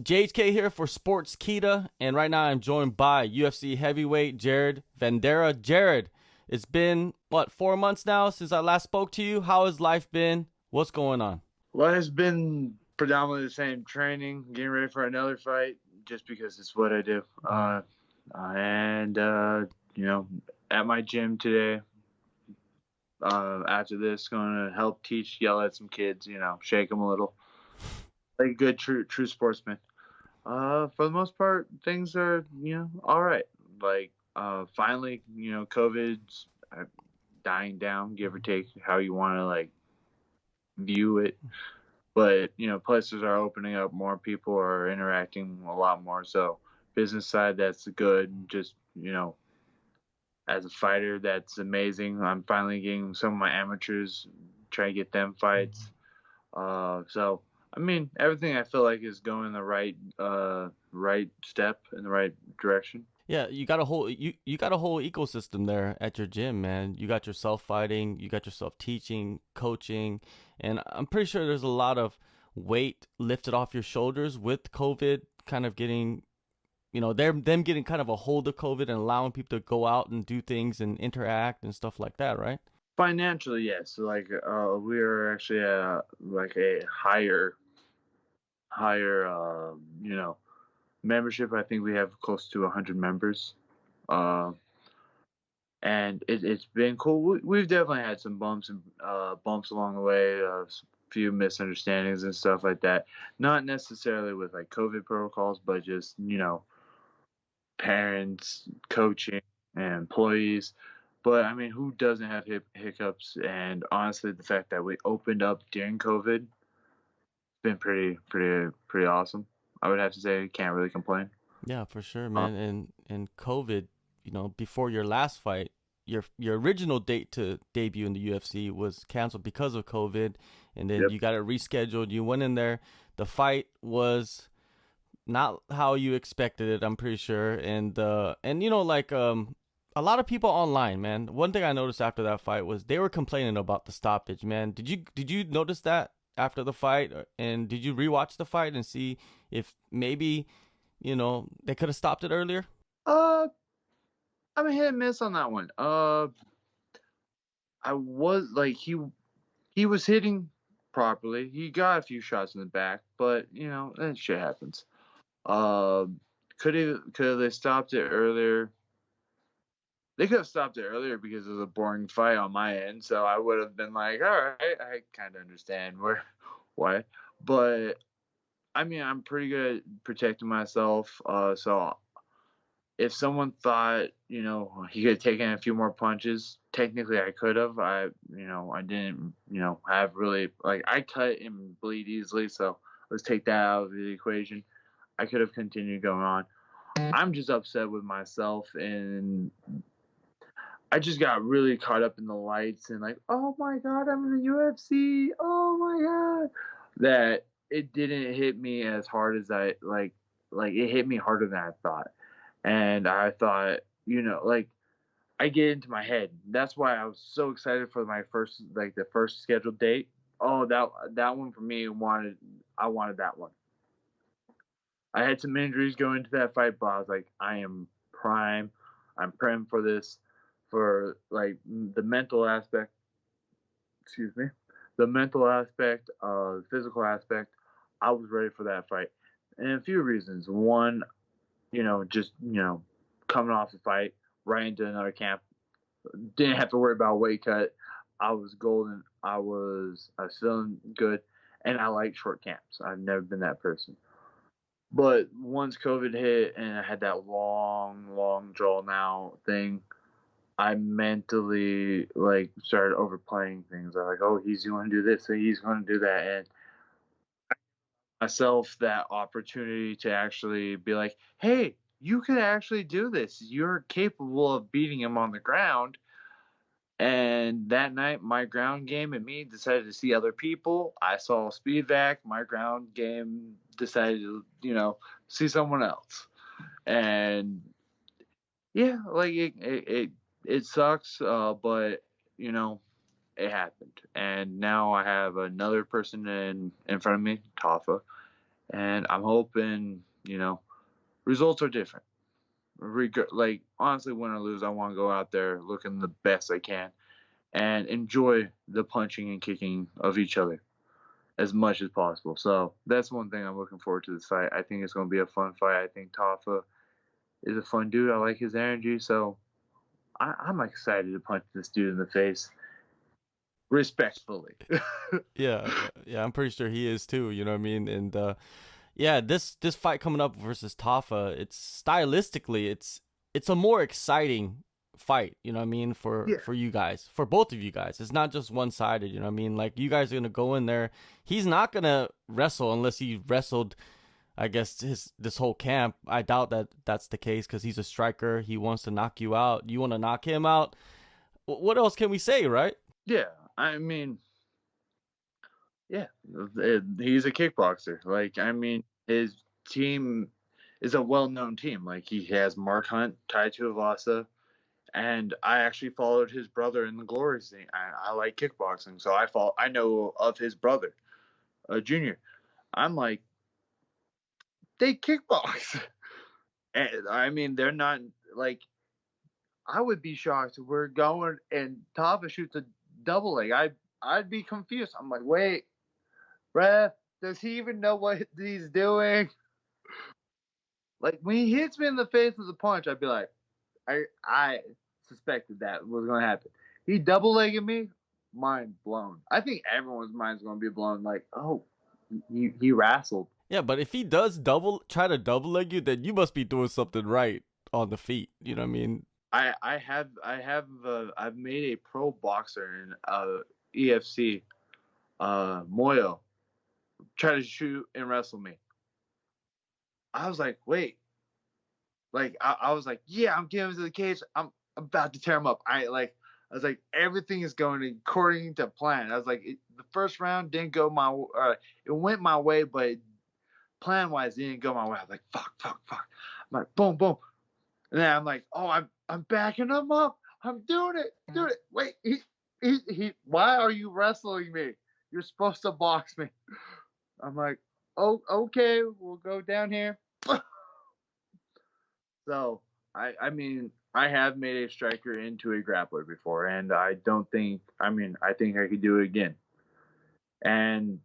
JHK here for Sportskeeda, and right now I'm joined by UFC heavyweight Jared Vanderaa. Jared, it's been, 4 months now since I last spoke to you? How has life been? What's going on? Well, it's been predominantly the same training, getting ready for another fight, just because it's what I do. And at my gym today, after this, going to help teach, yell at some kids, shake them a little, like a good, true sportsman. For the most part, things are, all right. Like, finally, COVID's dying down, give or take how you want to, view it. But, places are opening up more. People are interacting a lot more. So, business side, that's good. Just, as a fighter, that's amazing. I'm finally getting some of my amateurs, try to get them fights. So, I mean, everything I feel like is going the right step in the right direction. Yeah, you got a whole you got a whole ecosystem there at your gym, man. You got yourself fighting, you got yourself teaching, coaching, and I'm pretty sure there's a lot of weight lifted off your shoulders with COVID kind of getting, them getting kind of a hold of COVID and allowing people to go out and do things and interact and stuff like that, right? Financially, yes. Like, we are actually at like a higher, membership. I think we have close to 100 members. Uh, and it's been cool. We've definitely had some bumps along the way, a few misunderstandings and stuff like that. Not necessarily with like COVID protocols, but just parents, coaching, and employees. But I mean, who doesn't have hiccups? And honestly, the fact that we opened up during COVID has been pretty awesome. I would have to say, can't really complain. Yeah, for sure, Uh, man. And COVID, before your last fight, your original date to debut in the UFC was canceled because of COVID, and then yep. you got it rescheduled. You went in there. The fight was not how you expected it, I'm pretty sure. And a lot of people online, man. One thing I noticed after that fight was they were complaining about the stoppage, man. Did you notice that after the fight? And did you rewatch the fight and see if maybe they could have stopped it earlier? Uh, I'm a hit and miss on that one. I was like he was hitting properly. He got a few shots in the back, but that shit happens. Uh, could they stopped it earlier? They could have stopped it earlier because it was a boring fight on my end. So I would have been like, all right, I kind of understand why. But I mean, I'm pretty good at protecting myself. So if someone thought, he could have taken a few more punches, technically I could have. I didn't, have really, like, I cut and bleed easily. So let's take that out of the equation. I could have continued going on. I'm just upset with myself, and I just got really caught up in the lights and like, oh my god, I'm in the UFC. Oh my god, that it didn't hit me as hard as I like it hit me harder than I thought. And I thought, like, I get into my head. That's why I was so excited for the first scheduled date. Oh, that one for me I wanted that one. I had some injuries going into that fight, but I was like, I am prime. I'm prime for this, for like the mental aspect. Excuse me, the mental aspect, the physical aspect. I was ready for that fight, and a few reasons. One, just coming off the fight right into another camp, didn't have to worry about weight cut. I was golden. I was feeling good, and I like short camps. I've never been that person. But once COVID hit and I had that long drawn out thing, I mentally started overplaying things. I'm like, oh, he's going to do this, so he's going to do that, and myself that opportunity to actually be like, hey, you can actually do this. You're capable of beating him on the ground. And that night, my ground game and me decided to see other people. I saw speed vac. My ground game decided to, see someone else. And yeah, like it sucks, but it happened. And now I have another person in front of me, Tafa, and I'm hoping, results are different. Like, honestly, win or lose, I want to go out there looking the best I can and enjoy the punching and kicking of each other as much as possible. So that's one thing I'm looking forward to this fight. I think it's going to be a fun fight. I think Tafa is a fun dude. I like his energy, so I'm excited to punch this dude in the face respectfully. Yeah. I'm pretty sure he is too. You know what I mean? And yeah, this fight coming up versus Tafa, it's stylistically, it's a more exciting fight. You know what I mean? Yeah. For you guys, for both of you guys, it's not just one sided. You know what I mean? Like you guys are gonna go in there. He's not gonna wrestle unless he wrestled. I guess this whole camp. I doubt that that's the case because he's a striker. He wants to knock you out. You want to knock him out. What else can we say, right? Yeah. I mean, yeah, he's a kickboxer. Like, I mean, his team is a well-known team. Like, he has Mark Hunt, Tai Tuivasa, and I actually followed his brother in the glory scene. I like kickboxing, so I know of his brother, Junior. I'm like, they kickbox. And I mean, they're not like. I would be shocked if we're going and Tava shoots a double leg. I'd be confused. I'm like, wait, ref, does he even know what he's doing? Like when he hits me in the face with a punch, I'd be like, I suspected that was gonna happen. He double legged me, mind blown. I think everyone's mind's gonna be blown. Like, oh, he wrestled. Yeah, but if he does try to double leg you, then you must be doing something right on the feet. You know what I mean? I've made a pro boxer in EFC, Moyo, try to shoot and wrestle me. I was like, wait, like I was like, yeah, I'm getting him to the cage. I'm about to tear him up. I was like, everything is going according to plan. I was like, the first round didn't go it went my way, but plan wise, it didn't go my way. I was like, fuck. I'm like, boom, boom. And then I'm like, oh, I'm backing him up. I'm doing it. Wait, he why are you wrestling me? You're supposed to box me. I'm like, oh, okay, we'll go down here. So I mean, I have made a striker into a grappler before, and I think I could do it again. And,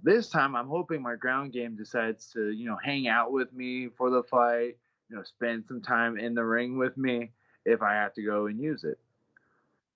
this time I'm hoping my ground game decides to, hang out with me for the fight, spend some time in the ring with me if I have to go and use it.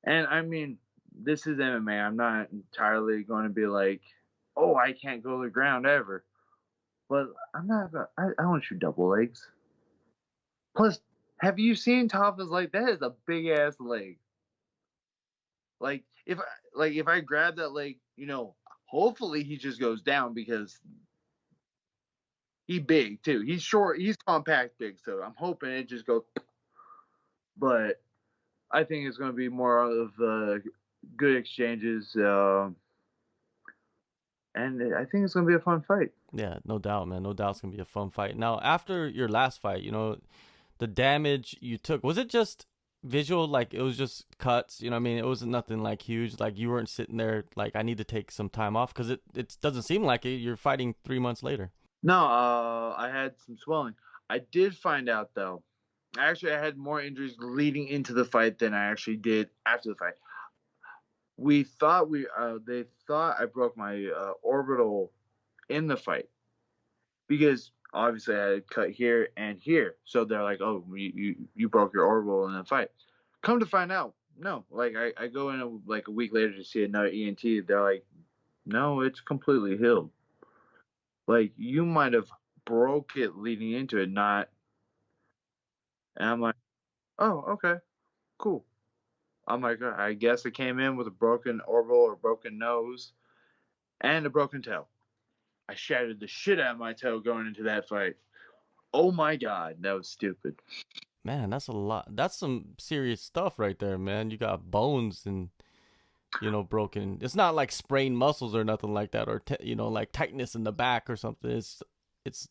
And I mean, this is MMA. I'm not entirely going to be like, oh, I can't go to the ground ever. But I'm not, I don't shoot double legs. Plus, have you seen Tafa's leg? That is a big ass leg. Like if I grab that leg, hopefully he just goes down because he's big too. He's short. He's compact big. So I'm hoping it just goes. But I think it's going to be more of good exchanges, and I think it's going to be a fun fight. Yeah, no doubt, man. No doubt it's going to be a fun fight. Now, after your last fight, the damage you took, was it just visual? Like it was just cuts, you know what I mean? It wasn't nothing like huge. Like you weren't sitting there like I need to take some time off because it doesn't seem like it. You're fighting 3 months later. No, I had some swelling. I did find out though. Actually, I had more injuries leading into the fight than I actually did after the fight. They thought I broke my orbital in the fight because obviously I had cut here and here. So they're like, oh, you broke your orbital in the fight. Come to find out, no. Like I go in a week later to see another ENT. They're like, no, it's completely healed. Like you might have broke it leading into it, not. And I'm like, oh, okay, cool. I'm like, I guess it came in with a broken orbital or broken nose and a broken toe. I shattered the shit out of my toe going into that fight. Oh my god, that was stupid. Man, that's a lot. That's some serious stuff right there, man. You got bones and broken. It's not like sprained muscles or nothing like that, or like tightness in the back or something.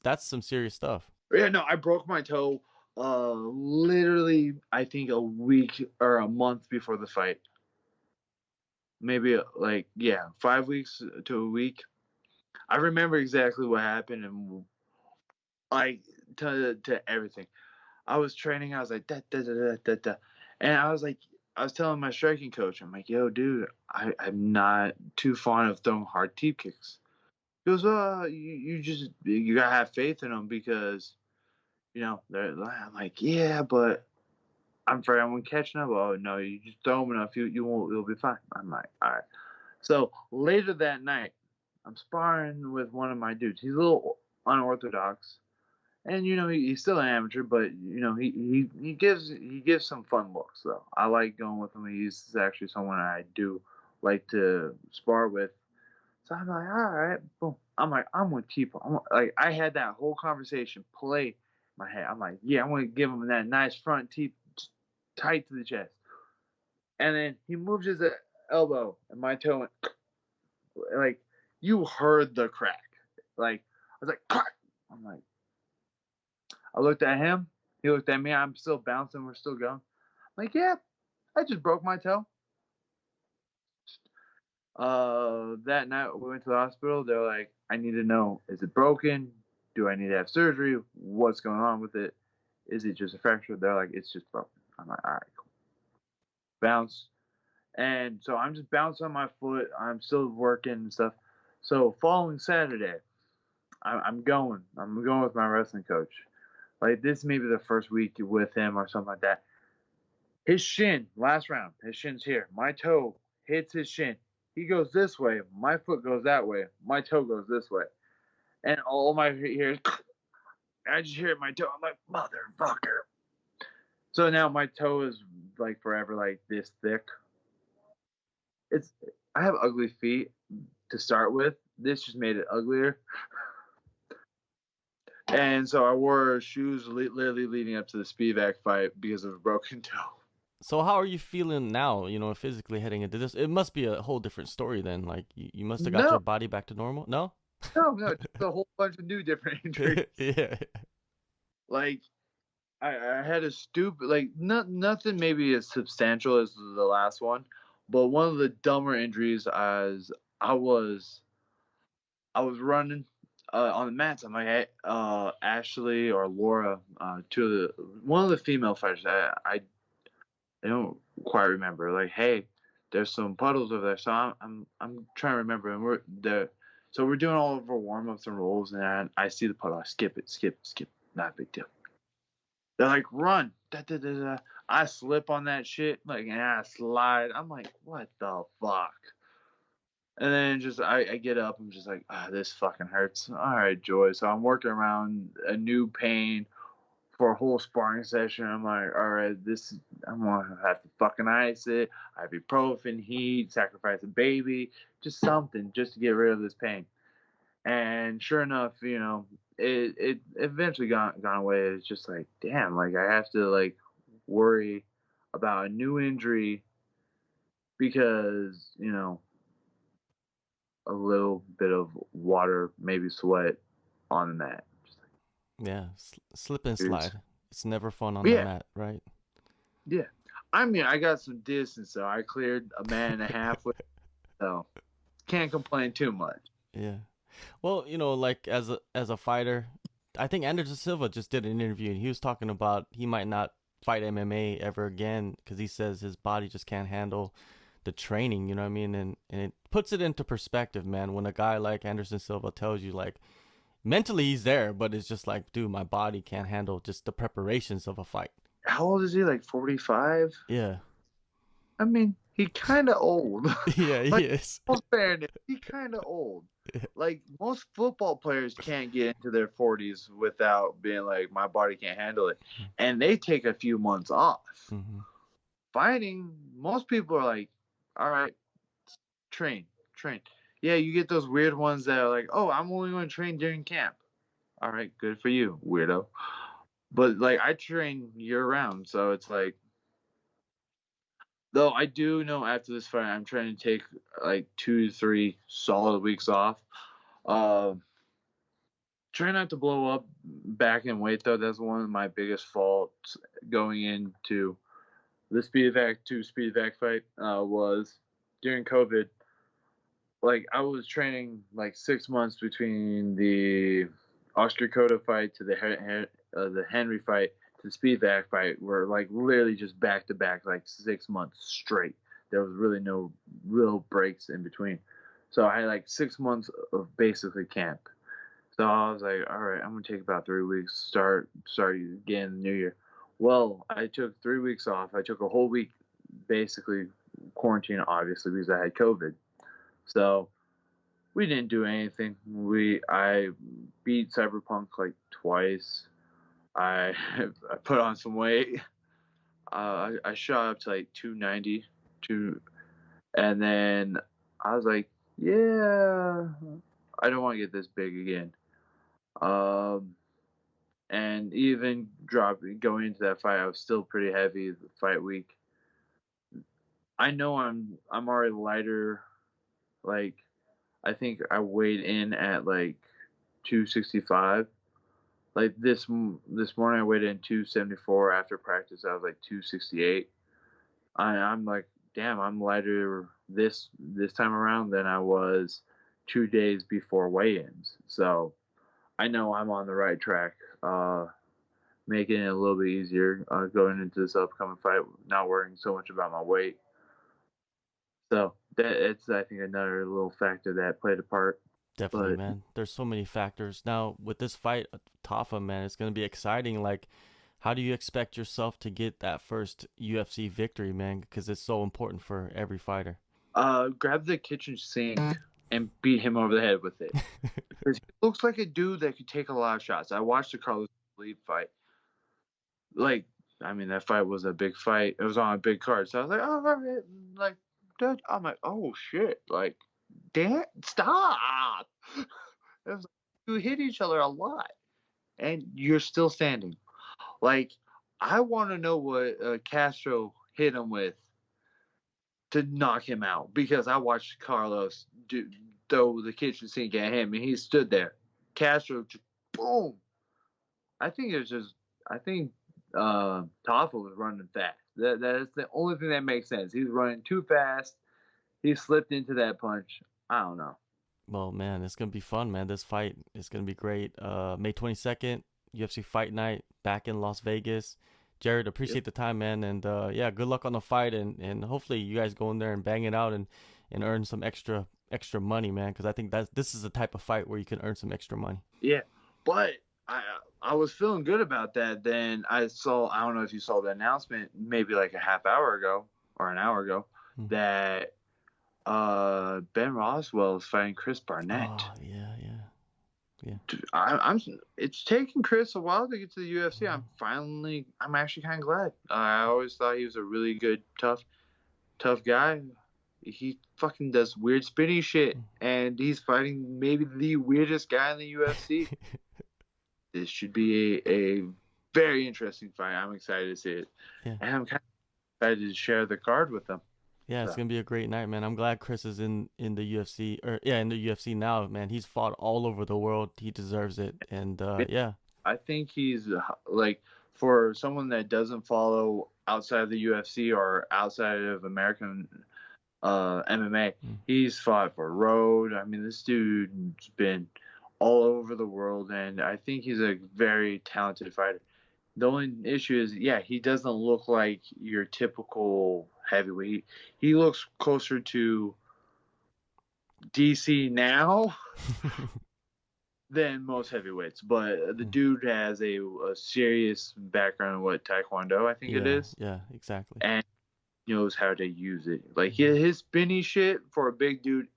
That's some serious stuff. Yeah, no, I broke my toe literally I think a week or a month before the fight. Maybe 5 weeks to a week. I remember exactly what happened and like to everything. I was training. I was like da da da da da da, and I was telling my striking coach, I'm like, yo, dude, I'm not too fond of throwing hard teep kicks. He goes, you gotta have faith in them because I'm like, yeah, but I'm afraid I won't catch them. Oh no, you just throw them enough, you won't, you'll be fine. I'm like, all right. So later that night, I'm sparring with one of my dudes. He's a little unorthodox, and he's still an amateur, but he gives some fun looks though. I like going with him. He's actually someone I do like to spar with. So I'm like, all right, boom. I'm like, I'm gonna keep him. Like I had that whole conversation play in my head. I'm like, yeah, I'm gonna give him that nice front teep tight to the chest, and then he moves his elbow, and my toe went like you heard the crack. Like I was like, crack. I'm like, I looked at him. He looked at me. I'm still bouncing. We're still going. I'm like, yeah, I just broke my toe. That night we went to the hospital. They're like, I need to know, is it broken? Do I need to have surgery? What's going on with it? Is it just a fracture? They're like, it's just broken. I'm like, all right, cool. Bounce. And so I'm just bouncing on my foot. I'm still working and stuff. So following Saturday, I'm going. I'm going with my wrestling coach. Like this may be the first week with him or something like that. His shin, last round, his shin's here. My toe hits his shin. He goes this way. My foot goes that way. My toe goes this way. And all my hear is, I just hear it in my toe. I'm like, motherfucker. So now my toe is like forever like this thick. It's I have ugly feet to start with. This just made it uglier. And so I wore shoes literally leading up to the Spivak fight because of a broken toe. So how are you feeling now, physically heading into this? It must be a whole different story then. Like you must have got No, your body back to normal. No? no, just a whole bunch of new different injuries. Yeah. Like I had a stupid like nothing maybe as substantial as the last one, but one of the dumber injuries as I was I was running on the mats. I'm like, hey, Ashley or Laura, one of the female fighters. I don't quite remember. Like, hey, there's some puddles over there. So I'm trying to remember, and we're there. So we're doing all of our warm ups and rolls, and I see the puddle. I skip it, skip, not a big deal. They're like, run. Da, da, da, da. I slip on that shit, like, and I slide. I'm like, what the fuck? And then just I get up. I'm just like, this fucking hurts. All right, Joy. So I'm working around a new pain for a whole sparring session. I'm like, all right, I'm gonna have to fucking ice it. Ibuprofen, heat, sacrifice a baby, just something just to get rid of this pain. And sure enough, it eventually gone away. It's just like, damn, like I have to like worry about a new injury because a little bit of water, maybe sweat on the mat. Just like, Yeah, slip and dudes. slide. It's never fun on the Yeah, mat, right? yeah. I mean, I got some distance, so I cleared a man and a half with, so can't complain too much. Yeah. Well, like as a fighter, I think Anderson Silva just did an interview and he was talking about he might not fight MMA ever again because he says his body just can't handle the training. You know what I mean? And it puts it into perspective, man. When a guy like Anderson Silva tells you like mentally he's there, but it's just like, dude, my body can't handle just the preparations of a fight. How old is he? Like 45? Yeah. I mean, he kind of old. Yeah, he Like, is. most fairness, he kind of old. Like most football players can't get into their 40s without being like, my body can't handle it, and they take a few months off. Mm-hmm. Fighting, most people are like, all right, train, train. Yeah, you get those weird ones that are like, oh, I'm only going to train during camp. All right, good for you, weirdo. But like, I train year round, so it's like, though I do know after this fight, I'm trying to take like 2 to 3 solid weeks off. Uh, try not to blow up back in weight though. That's one of my biggest faults going into the Speedvac 2 Speedvac fight was during COVID. like I was training like 6 months between the Oscar Cota fight to the Henry fight to the Spivac fight were like literally just back to back, like 6 months straight. There was really no real breaks in between. So I had like 6 months of basically camp. So I was like, all right, I'm gonna take about 3 weeks. Start again the new year. Well, I took 3 weeks off. I took a whole week, basically quarantine, obviously because I had COVID. So we didn't do anything. I beat Cyberpunk like twice. I I put on some weight. I shot up to like 290, and then I was like, yeah, I don't want to get this big again. And even going into that fight, I was still pretty heavy the fight week. I know I'm already lighter. Like I think I weighed in at like 265. Like this morning I weighed in 274 after practice. I was like 268. I'm like, damn, I'm lighter this time around than I was 2 days before weigh-ins. So I know I'm on the right track. Making it a little bit easier going into this upcoming fight, not worrying so much about my weight. So it's I think another little factor that played a part. Definitely, But man. There's so many factors. Now, with this fight, Tafa, man, it's going to be exciting. Like, how do you expect yourself to get that first UFC victory, man? Because it's so important for every fighter. grab the kitchen sink and beat him over the head with it. Because he looks like a dude that could take a lot of shots. I watched the Carlos Lee fight. Like, I mean, that fight was a big fight. It was on a big card. So I was like, oh, all right. Like, dude, I'm like, oh, shit. Like, damn, stop. It was like, you hit each other a lot. And you're still standing. Like, I want to know what Castro hit him with to knock him out. Because I watched Carlos throw the kitchen sink at him, and he stood there. Castro just, boom. I think Tafa was running fast. That's the only thing that makes sense. He's running too fast. He slipped into that punch. I don't know. Well, man, it's going to be fun, man. This fight is going to be great. May 22nd, UFC Fight Night back in Las Vegas. Jared, appreciate the time, man. And yeah, good luck on the fight. And hopefully you guys go in there and bang it out and earn some extra money, man. Because I think this is the type of fight where you can earn some extra money. Yeah, but I was feeling good about that. Then I don't know if you saw the announcement maybe like a half hour ago or an hour ago that Ben Roswell is fighting Chris Barnett. Oh, yeah. I'm it's taking Chris a while to get to the UFC. I'm actually kind of glad. I always thought he was a really good, tough guy. He fucking does weird spinny shit, and he's fighting maybe the weirdest guy in the UFC. This should be a very interesting fight. I'm excited to see it. Yeah. And I'm kind of excited to share the card with them. Yeah, it's gonna be a great night, man. I'm glad Chris is in the UFC, in the UFC now, man. He's fought all over the world. He deserves it, and yeah. I think he's like, for someone that doesn't follow outside of the UFC or outside of American MMA, he's fought for Road. I mean, this dude's been all over the world, and I think he's a very talented fighter. The only issue is, yeah, he doesn't look like your typical heavyweight. He looks closer to DC now than most heavyweights. But the dude has a serious background in Taekwondo, I think it is. Yeah, exactly. And knows how to use it. Like his spinny shit for a big dude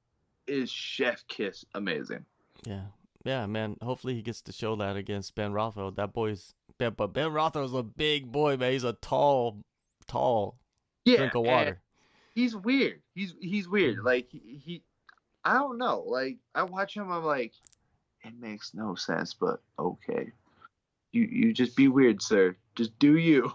is chef kiss amazing. Yeah, man. Hopefully he gets to show that against Ben Rothwell. That boy's but Ben Rothwell's a big boy, man. He's a tall drink of water. He's weird. He's weird. Like he I don't know. Like I watch him, I'm like, it makes no sense, but okay. You just be weird, sir. Just do you.